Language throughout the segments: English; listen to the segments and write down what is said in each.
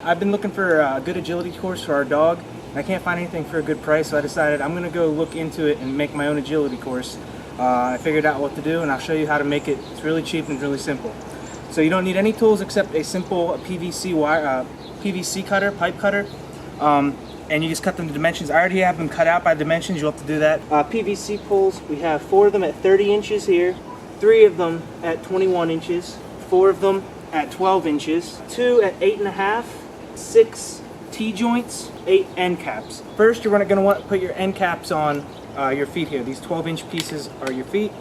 I've been looking for a good agility course for our dog. I can't find anything for a good price, so I decided I'm going to go look into it and make my own agility course. I figured out what to do, and I'll show you how to make it. It's really cheap and really simple. So you don't need any tools except a simple PVC wire, PVC cutter, pipe cutter, and you just cut them to dimensions. I already have them cut out by dimensions. You'll have to do that. PVC poles, we have 4 of them at 30 inches here, 3 of them at 21 inches, 4 of them at 12 inches, 2 at 8.5, 6 T-joints, 8 end caps. First, you're going to want to put your end caps on your feet here. These 12-inch pieces are your feet.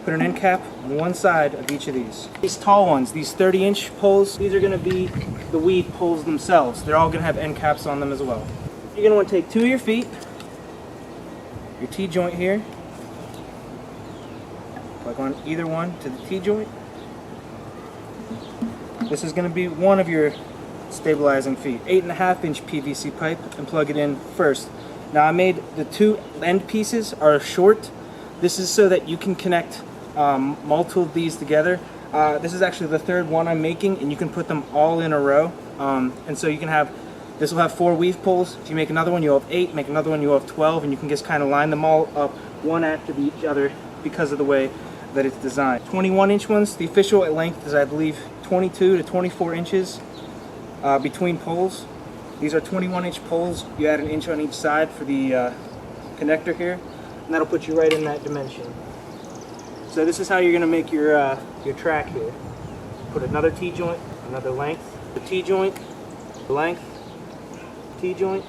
Put an end cap on one side of each of these. These tall ones, these 30-inch poles, these are going to be the weed poles themselves. They're all going to have end caps on them as well. You're going to want to take 2 of your feet, your T-joint here, plug on either one to the T-joint. This is going to be one of your stabilizing feet. 8.5-inch PVC pipe, and plug it in first. Now I made the 2 end pieces are short. This is so that you can connect multiple of these together. This is actually the 3rd one I'm making, and you can put them all in a row. And so you can have, this will have 4 weave poles. If you make another one, you'll have 8. Make another one, you'll have 12, and you can just kind of line them all up one after each other because of the way that it's designed. 21-inch ones, the official length is, I believe, 22 to 24 inches between poles. These are 21-inch poles. You add an inch on each side for the connector here, and that'll put you right in that dimension. So this is how you're going to make your track here. Put another T-joint, another length, the T-joint, length, T-joint,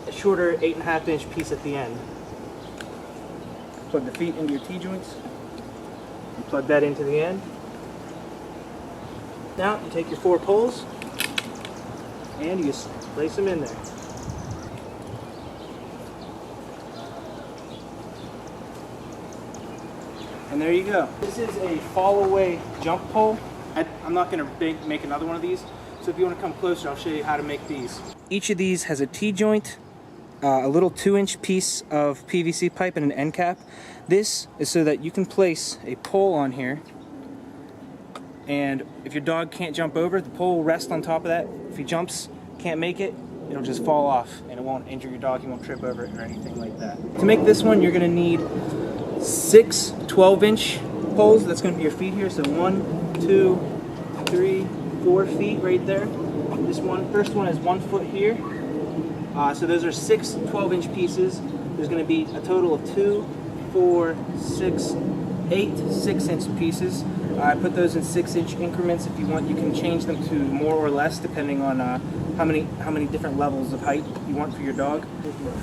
a shorter 8.5-inch piece at the end. Plug the feet into your T-joints, and plug that into the end. Now you take your 4 poles, and you just place them in there. And there you go. This is a fall away jump pole. I'm not going to make another one of these, so if you want to come closer, I'll show you how to make these. Each of these has a T-joint, a little 2-inch piece of PVC pipe, and an end cap. This is so that you can place a pole on here, and if your dog can't jump over, the pole will rest on top of that. If he jumps, can't make it, it'll just fall off, and it won't injure your dog. He won't trip over it or anything like that. To make this one, you're going to need 6 12-inch poles. That's going to be your feet here. So 1, 2, 3, 4 feet right there. This one, first one is 1 foot here. So those are 6 12-inch pieces. There's going to be a total of 2, 4, 6, 8 6-inch pieces. I put those in 6-inch increments. If you want, you can change them to more or less depending on how many different levels of height you want for your dog.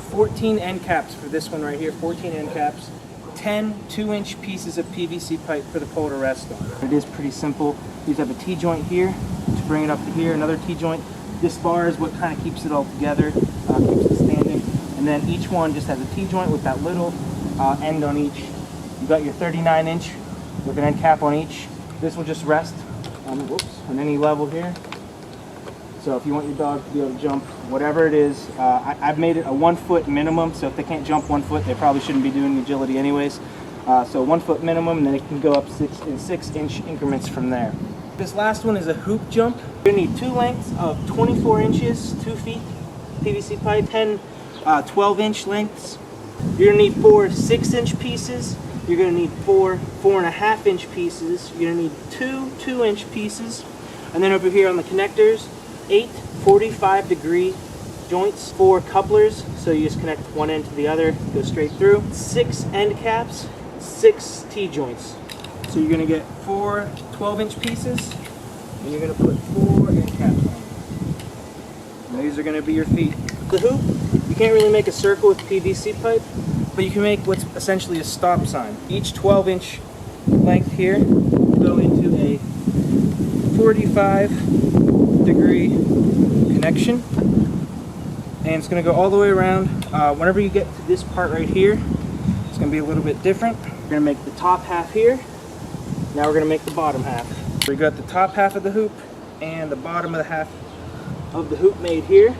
14 end caps for this one right here. 14 end caps. 10 2-inch pieces of PVC pipe for the pole to rest on. It is pretty simple. You have a T-joint here to bring it up to here. Another T-joint. This bar is what kind of keeps it all together, keeps it standing. And then each one just has a T-joint with that little end on each. You've got your 39-inch with an end cap on each. This will just rest on any level here. So if you want your dog to be able to jump whatever it is, I've made it a 1 foot minimum, so if they can't jump 1 foot, they probably shouldn't be doing agility anyways. So 1 foot minimum, and then it can go up in 6-inch increments from there. This last one is a hoop jump. You're going to need 2 lengths of 24 inches, 2 feet PVC pipe, 10 12-inch lengths. You're going to need 4 6-inch pieces. You're going to need 4 4.5-inch pieces. You're going to need 2 2-inch pieces. And then over here on the connectors, 8 45-degree joints, 4 couplers, so you just connect one end to the other, go straight through. 6 end caps, 6 T-joints. So you're going to get 4 12-inch pieces, and you're going to put 4 end caps on. And these are going to be your feet. The hoop, you can't really make a circle with PVC pipe, but you can make what's essentially a stop sign. Each 12-inch length here will go into a 45-degree connection, and it's going to go all the way around. Whenever you get to this part right here, it's going to be a little bit different. We're going to make the top half here. Now we're going to make the bottom half. So we got the top half of the hoop and the bottom of the half of the hoop made here.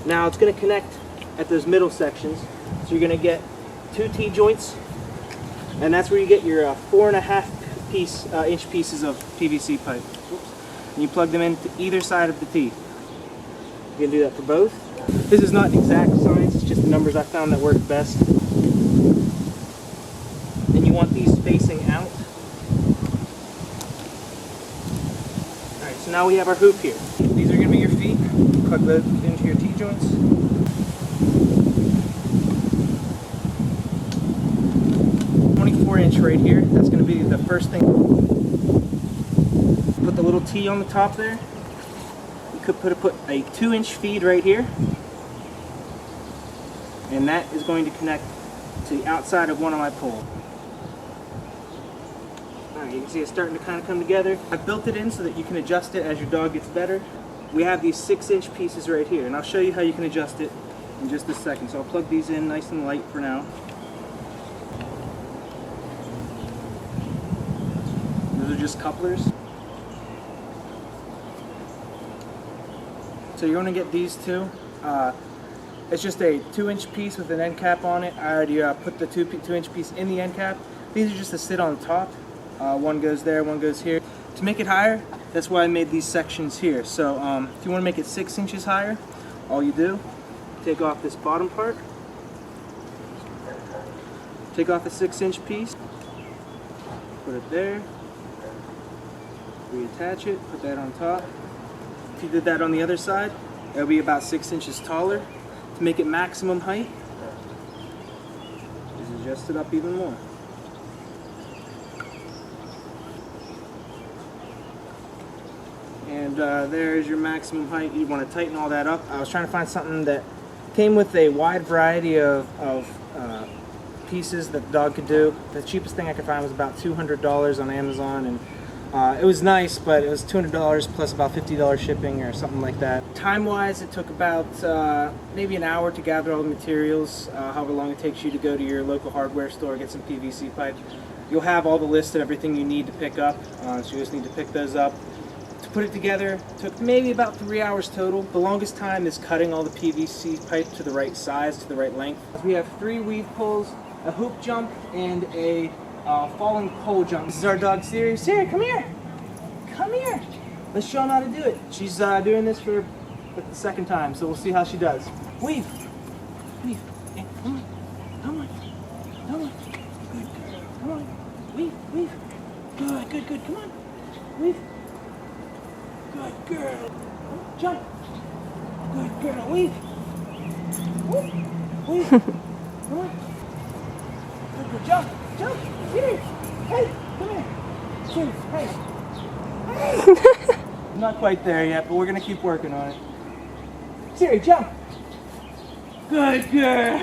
Now it's going to connect at those middle sections. So you're going to get 2 T-joints, and that's where you get your 4.5 inch pieces of PVC pipe. Oops. and you plug them into either side of the teeth. You can do that for both. This is not an exact science, it's just the numbers I found that work best. And you want these facing out. Alright, so now we have our hoop here. These are going to be your feet. Plug those into your T-joints. 24-inch right here. That's going to be the first thing. Put the little T on the top there. You could put a 2-inch feed right here. And that is going to connect to the outside of one of my poles. Alright, you can see it's starting to kind of come together. I've built it in so that you can adjust it as your dog gets better. We have these 6-inch pieces right here, and I'll show you how you can adjust it in just a second. So I'll plug these in nice and light for now. Those are just couplers. So you're going to get these two. It's just a 2-inch piece with an end cap on it. I already put the 2-inch piece in the end cap. These are just to sit on top. One goes there, one goes here. To make it higher, that's why I made these sections here. So if you want to make it 6 inches higher, all you do, take off this bottom part, take off the 6-inch piece, put it there, reattach it, put that on top. If you did that on the other side, it'll be about 6 inches taller. To make it maximum height, just adjust it up even more. And there's your maximum height. You want to tighten all that up. I was trying to find something that came with a wide variety of pieces that the dog could do. The cheapest thing I could find was about $200 on Amazon, and it was nice, but it was $200 plus about $50 shipping or something like that. Time-wise, it took about maybe an hour to gather all the materials, however long it takes you to go to your local hardware store, get some PVC pipe. You'll have all the list of everything you need to pick up, so you just need to pick those up. To put it together, took maybe about 3 hours total. The longest time is cutting all the PVC pipe to the right size, to the right length. We have 3 weave pulls, a hoop jump, and a falling pole jump. This is our dog Siri. Siri, come here! Come here! Let's show them how to do it. She's doing this for the second time, so we'll see how she does. Weave! Weave! Yeah, come on! Come on! Come on! Good girl! Come on! Weave! Weave! Good, good, good! Come on! Weave! Good girl! Jump! Good girl! Weave! Weave! Weave! Come on! Good girl! Jump! Jump! Siri! Hey! Come here! Siri! Hey! Hey! Not quite there yet, but we're gonna keep working on it. Siri, jump! Good girl!